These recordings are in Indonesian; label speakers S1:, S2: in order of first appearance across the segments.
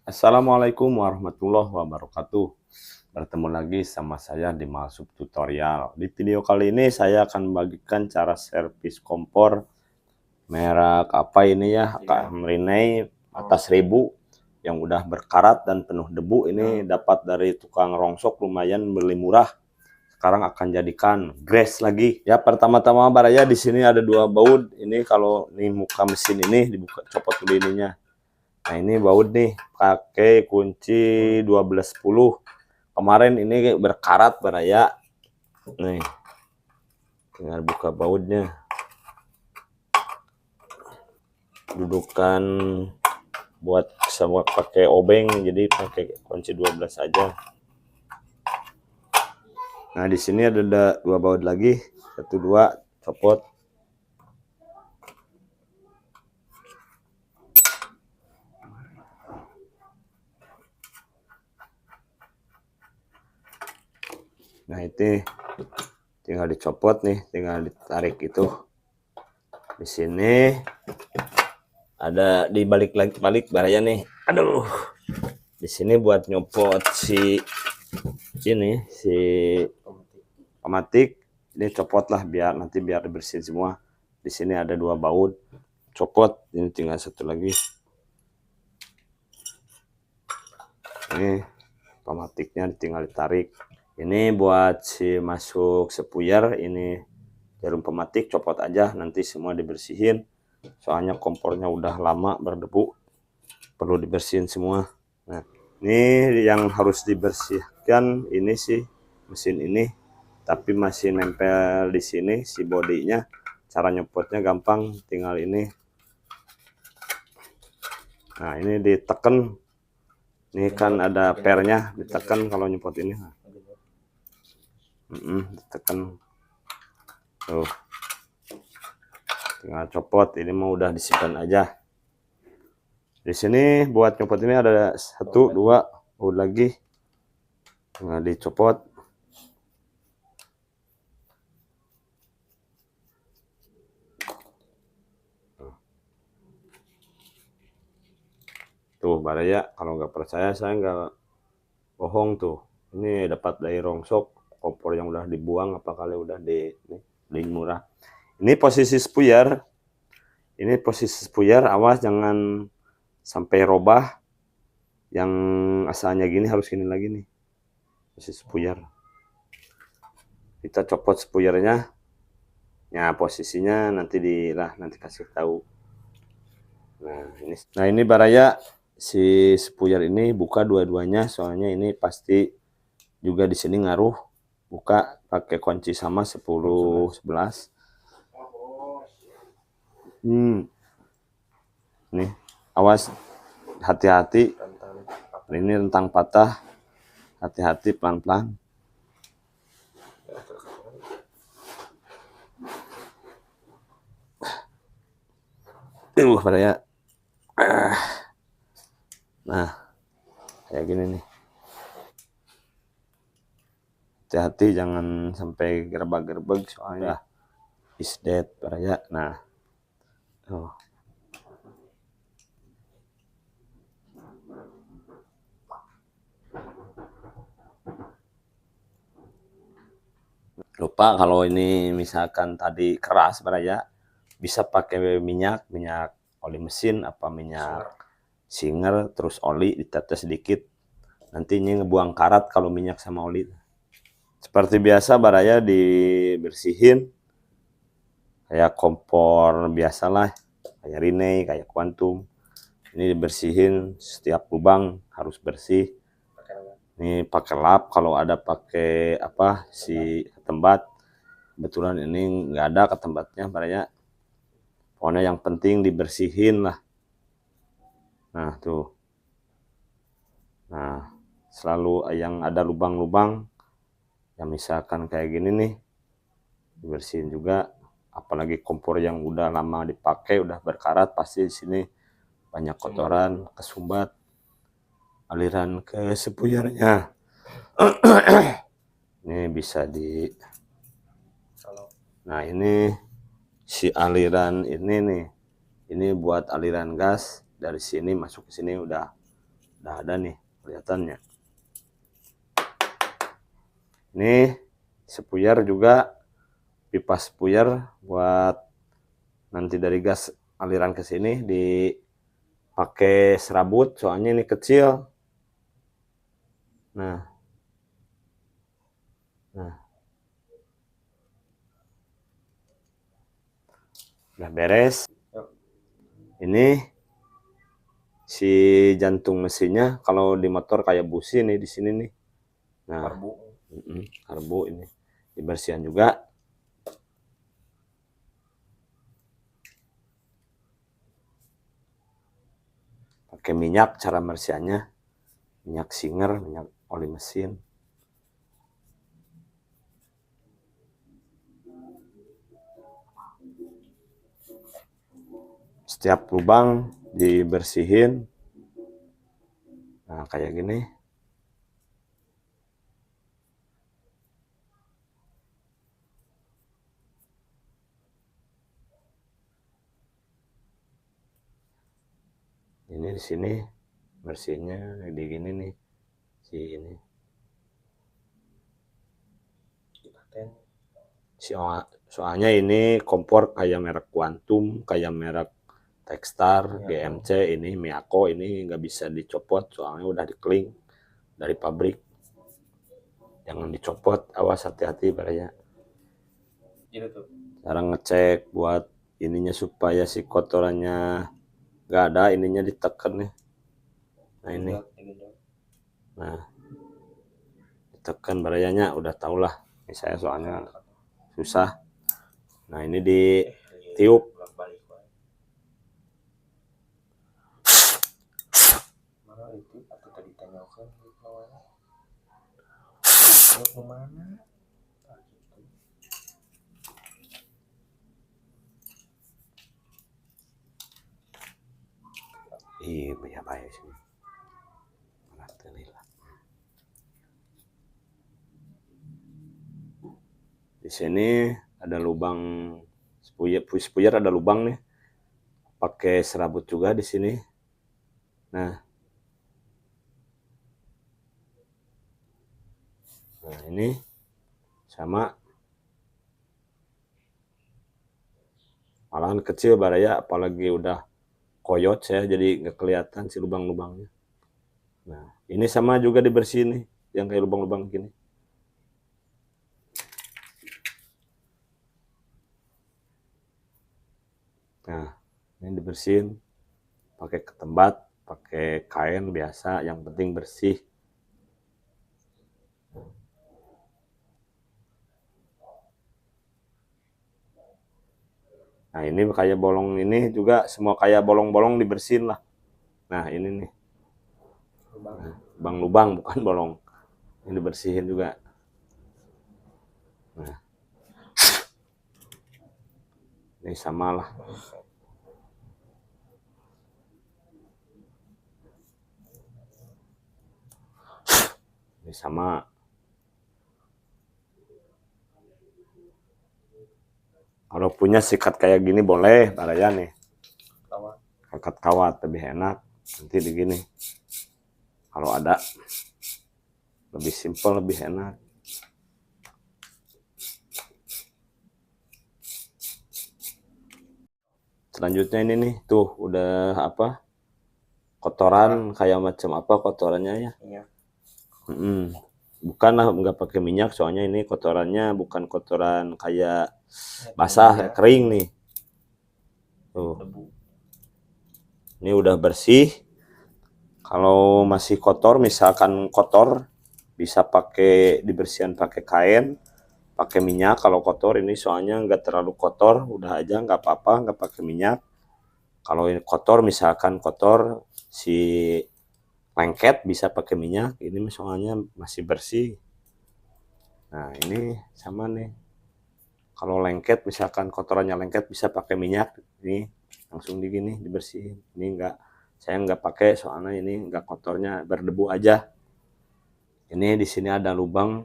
S1: Assalamualaikum warahmatullahi wabarakatuh. Bertemu lagi sama saya di Malsub Tutorial. Di video kali ini saya akan membagikan cara servis kompor merek apa ini ya, Rinnai atas 1000 yang udah berkarat dan penuh debu. Ini dapat dari tukang rongsok, lumayan beli murah. Sekarang akan jadikan grass lagi. Ya, pertama-tama baraya di sini ada 2 baut. Ini kalau nih muka mesin ini dibuka, copot dulu ininya. Nah, ini baut nih pakai kunci 1210. Kemarin ini berkarat baraya. Nih. Tinggal buka bautnya. Dudukan buat sama pakai obeng, jadi pakai kunci 12 aja. Nah, di sini ada 2 baut lagi, 1 2 copot. Nah, itu tinggal dicopot nih, tinggal ditarik itu. Di sini ada dibalik lagi balik baraya nih. Aduh. Di sini buat nyopot si pematik. Ini copot lah biar nanti biar dibersihin semua. Di sini ada 2 baut. Copot, ini tinggal 1 lagi. Ini pematiknya tinggal ditarik. Ini buat si masuk sepuyer, ini jarum pematik, copot aja, nanti semua dibersihin. Soalnya kompornya udah lama berdebu, perlu dibersihin semua. Nah, ini yang harus dibersihkan ini sih mesin ini, tapi masih nempel di sini si bodinya. Cara nyopotnya gampang, tinggal ini. Nah, ini ditekan. Ini kan ada pernya, ditekan kalau nyopot ini. Ditekan. Tuh. Tinggal copot, ini mau udah disimpan aja. Di sini buat nyopot ini ada 1 2 baut lagi. Tinggal dicopot. Tuh baraya, kalau nggak percaya saya nggak bohong tuh. Ini dapat dari rongsok, kompor yang udah dibuang apa kali udah beli murah. Ini posisi spuyer. Ini posisi spuyer, awas jangan sampai robah. Yang asalnya gini harus gini lagi nih. Posisi spuyer. Kita copot spuyernya. Ya, posisinya nanti nanti kasih tahu. Nah, ini baraya si spuyer ini buka dua-duanya, soalnya ini pasti juga di sini ngaruh. Buka pakai kunci sama 10 11. Nih, awas, hati-hati. Ini rentang patah. Hati-hati, pelan-pelan. Baraya. Nah, kayak gini nih. Hati-hati jangan sampai gerbag-gerbag, soalnya is dead baraya. Nah, lupa kalau ini misalkan tadi keras baraya, bisa pakai minyak oli mesin apa minyak Singer, terus oli ditetes sedikit, nantinya ngebuang karat kalau minyak sama oli. Seperti biasa baraya dibersihin kayak kompor biasalah, kayak Rinnai, kayak Quantum. Ini dibersihin, setiap lubang harus bersih. Ini pakai lap, kalau ada pakai apa si ketembat. Kebetulan ini nggak ada ketembatnya baraya. Pokoknya yang penting dibersihin lah. Nah, tuh. Nah, selalu yang ada lubang-lubang, yang misalkan kayak gini nih, dibersihin juga. Apalagi kompor yang udah lama dipakai, udah berkarat, pasti di sini banyak kotoran, kesumbat, aliran ke spuyernya. Ini bisa nah, ini si aliran ini nih, ini buat aliran gas dari sini masuk ke sini udah Udah ada nih kelihatannya. Ini sepuyer juga, pipa sepuyer buat nanti dari gas aliran ke sini dipakai serabut, soalnya ini kecil. Nah, udah beres. Ini si jantung mesinnya, kalau di motor kayak busi nih di sini nih. Nah, karbu ini dibersihan juga. Pakai minyak, cara bersihannya minyak Singer, minyak oli mesin. Setiap lubang dibersihin. Nah, kayak gini. Ini di sini bersihnya di gini nih, si ini. Soalnya ini kompor kayak merek Quantum, kayak merek Techstar, GMC, ini Miyako, ini nggak bisa dicopot soalnya udah dikeling dari pabrik. Jangan dicopot, awas, hati-hati baraya. Cara ngecek buat ininya supaya si kotorannya nggak ada, ininya ditekan nih. Nah ini, nah ditekan barayanya, udah tau lah. Ini saya soalnya susah. Nah ini ditiup. Iya, bahaya sih. Di sini ada lubang spuyer, ada lubang nih. Pakai serabut juga di sini. Nah, ini sama, malahan kecil baraya, apalagi udah koyot saya jadi nggak kelihatan si lubang-lubangnya. Nah, ini sama juga dibersihin nih, yang kayak lubang-lubang gini. Nah, ini dibersihin pakai ketembat, pakai kain biasa, yang penting bersih. Nah, ini kayak bolong ini juga, semua kayak bolong-bolong dibersihin lah. Nah, ini nih. Lubang-lubang, bukan bolong. Ini dibersihin juga. Nah, ini sama lah. Ini sama. Kalau punya sikat kayak gini boleh, baraya nih. Sikat kawat lebih enak. Nanti begini. Kalau ada, lebih simpel, lebih enak. Selanjutnya ini nih, tuh udah apa? Kotoran kayak macam apa kotorannya ya? Bukan lah, nggak pakai minyak, soalnya ini kotorannya bukan kotoran kayak basah, kering nih. Tuh. Ini udah bersih. Kalau masih kotor, misalkan kotor, bisa pakai dibersihan pakai kain, pakai minyak. Kalau kotor ini soalnya nggak terlalu kotor, udah aja nggak apa-apa, nggak pakai minyak. Kalau ini kotor, misalkan kotor si lengket, bisa pakai minyak. Ini soalnya masih bersih. Nah ini sama nih. Kalau lengket, misalkan kotorannya lengket, bisa pakai minyak. Ini langsung digini dibersihin. Ini enggak, saya nggak pakai soalnya ini enggak, kotornya berdebu aja. Ini di sini ada lubang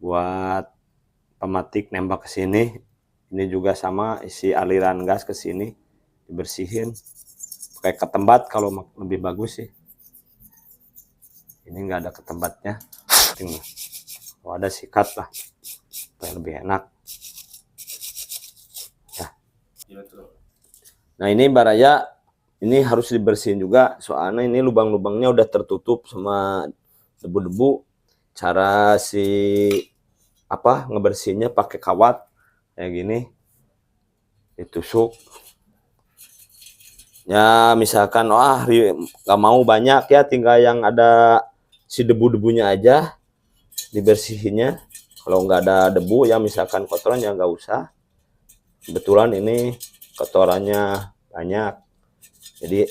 S1: buat pematik nembak ke sini. Ini juga sama, isi aliran gas ke sini dibersihin. Pakai ketembat kalau lebih bagus sih. Ini nggak ada ke tempatnya. Kalau ada sikat lah supaya lebih enak ya. Nah ini baraya ini harus dibersihin juga, soalnya ini lubang-lubangnya udah tertutup sama debu-debu. Cara ngebersihinnya pakai kawat kayak gini, ditusuk ya. Misalkan nggak mau banyak ya, tinggal yang ada si debu-debunya aja dibersihinnya. Kalau nggak ada debu ya, misalkan kotoran ya nggak usah. Kebetulan ini kotorannya banyak, jadi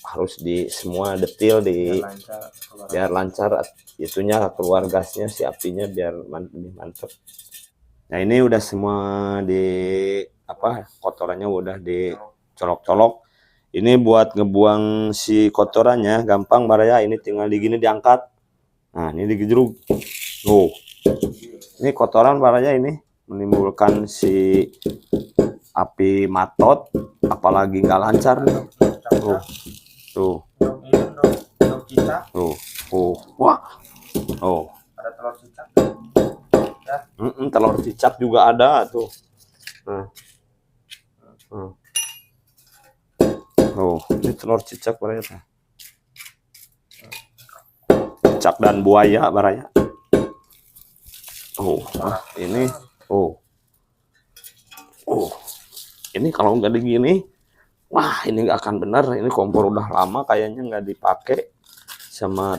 S1: harus di semua detail biar lancar itunya, keluar gasnya si apinya biar lebih mantap. Nah ini udah semua kotorannya udah dicolok-colok. Ini buat ngebuang si kotorannya gampang baraya, ini tinggal digini diangkat. Nah ini digeruk. Ini kotoran baraya ini menimbulkan si api matot, apalagi nggak lancar nih. Tuh. Wah. Ada telur cicak. Telur cicak juga ada tuh. Ini telur cicak baraya. Cicak dan buaya baraya. Ini. Ini kalau nggak digini, wah ini nggak akan benar. Ini kompor udah lama kayaknya nggak dipakai sama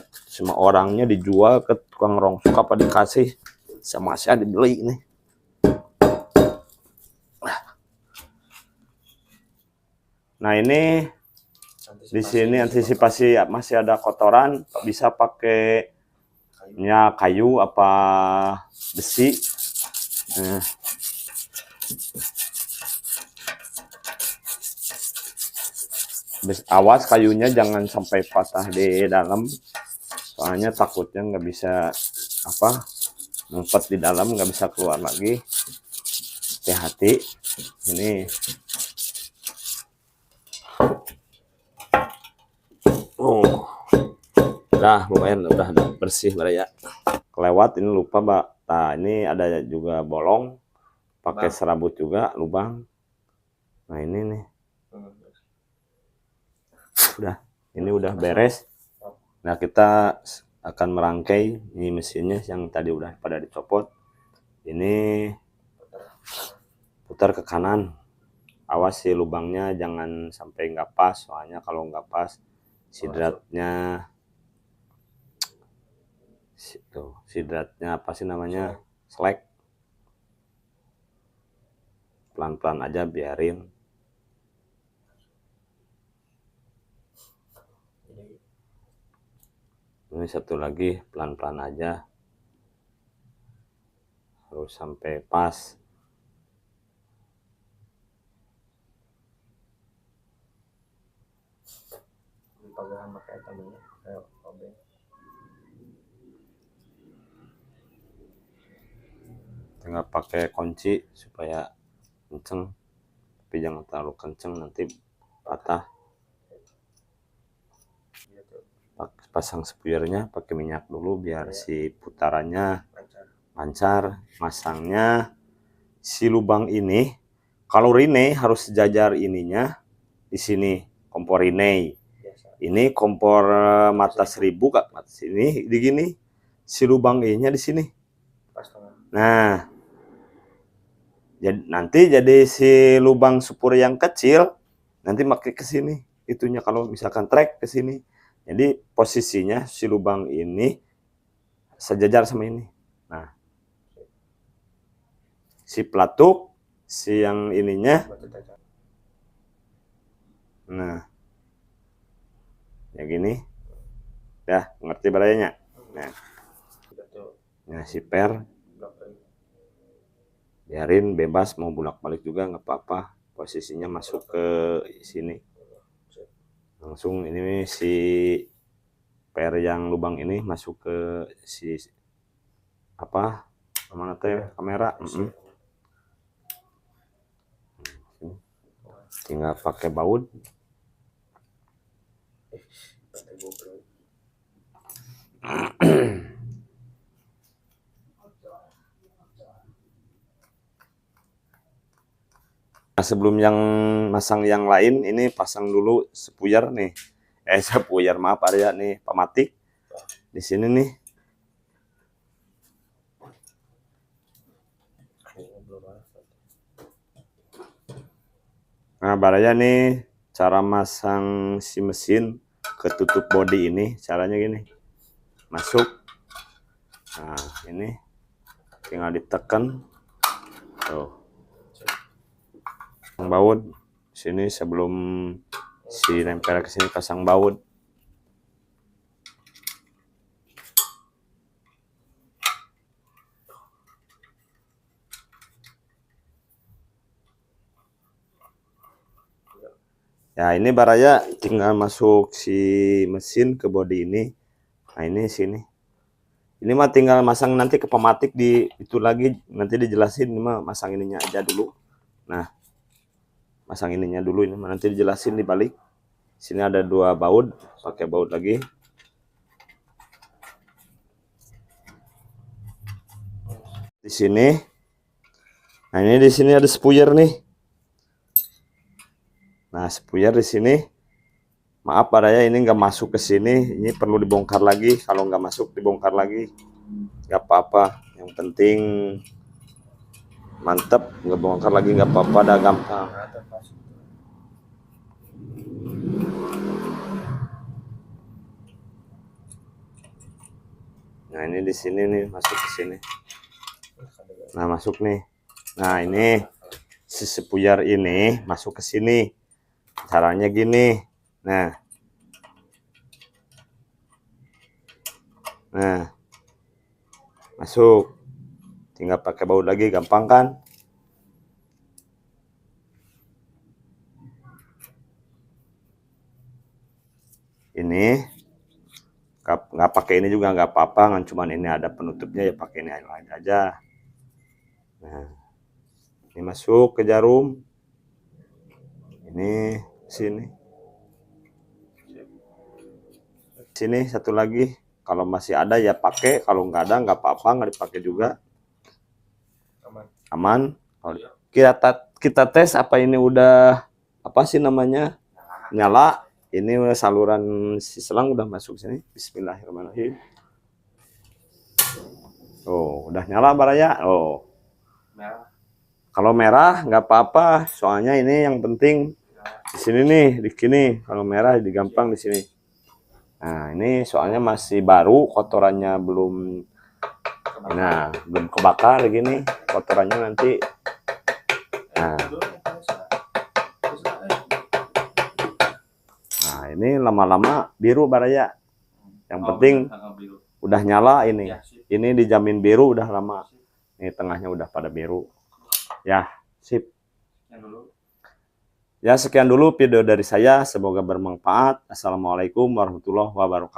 S1: orangnya, dijual ke tukang rongsok apa dikasih sama saya dibeli ini. Nah ini di sini antisipasi masih ada kotoran, bisa pakai kayu apa besi. Awas kayunya jangan sampai patah di dalam, soalnya takutnya nggak bisa ngumpet di dalam, nggak bisa keluar lagi. Hati-hati ini. Lumayan udah bersih baraya. Kelewat ini lupa Mbak. Nah ini ada juga bolong, pakai serabut juga lubang. Nah ini nih ini udah beres. Nah kita akan merangkai ini mesinnya yang tadi udah pada dicopot. Ini putar ke kanan, awas si lubangnya jangan sampai nggak pas, soalnya kalau nggak pas sidratnya apa sih namanya, selek. Pelan-pelan aja biarin. Ini satu lagi pelan-pelan aja, harus sampai pas. Tinggal pakai kunci supaya kenceng, tapi jangan terlalu kenceng nanti patah. Pasang spuyernya pakai minyak dulu biar si putarannya lancar. Masangnya si lubang ini, kalau rine harus sejajar ininya di sini, kompor rine. Ini kompor mata 1000 Kak, sini di gini si lubang ininya di sini. Nah, nanti jadi si lubang supur yang kecil nanti pakai ke sini itunya, kalau misalkan trek ke sini. Jadi posisinya si lubang ini sejajar sama ini. Nah, si pelatuk si yang ininya. Nah, ya gini. Ya, ngerti barayanya. Nah, si per biarin bebas, mau bolak-balik juga nggak apa-apa. Posisinya masuk ke sini. Langsung ini si per yang lubang ini masuk ke si mana teh kamera. Tinggal pakai baut. Nah, sebelum yang masang yang lain, ini pasang dulu sepuyer nih. Sepuyer, maaf Arya nih, pematik. Di sini nih. Nah, Baraya nih cara masang si mesin ke tutup bodi ini, caranya gini. Masuk. Nah, ini tinggal ditekan. Tuh. Baut sini sebelum si nempel ke sini pasang baut. Ya, ini Baraya tinggal masuk si mesin ke bodi ini. Nah, ini sini. Ini mah tinggal masang nanti ke pematik di itu lagi, nanti dijelasin. Ini mah masang ininya aja dulu. Nah, masang ininya dulu, ini mah nanti dijelasin di balik. Sini ada 2 baut, pakai baut lagi. Di sini. Nah, ini di sini ada spuyer nih. Nah, spuyer di sini. Maaf Baraya, ini nggak masuk ke sini. Ini perlu dibongkar lagi. Kalau nggak masuk, dibongkar lagi. Nggak apa-apa. Yang penting mantep. Nggak bongkar lagi nggak apa-apa. Dah gampang. Nah, ini di sini nih, masuk ke sini. Nah, masuk nih. Nah, ini si sepuyer ini masuk ke sini. Caranya gini. Nah, masuk. Tinggal pakai baut lagi, gampang kan? Ini nggak pakai ini juga nggak apa-apa, kan cuman ini ada penutupnya, ya pakai ini aja. Nah, ini masuk ke jarum. Ini sini. Sini satu lagi. Kalau masih ada ya pakai, kalau nggak ada nggak apa-apa, nggak dipakai juga. Aman. Kita tes apa ini udah apa sih namanya? Nyala. Ini udah saluran si selang udah masuk sini. Bismillahirrahmanirrahim. Oh, udah nyala Baraya. Oh. Kalau merah nggak apa-apa, soalnya ini yang penting di sini nih, di sini. Kalau merah digampang di sini. Nah, ini soalnya masih baru, kotorannya belum, nah, belum kebakar gini, kotorannya nanti. Nah, ini lama-lama biru Baraya. Yang penting udah nyala ini. Ini dijamin biru udah lama. Ini tengahnya udah pada biru. Ya, sip. Ya, sekian dulu video dari saya. Semoga bermanfaat. Assalamualaikum warahmatullahi wabarakatuh.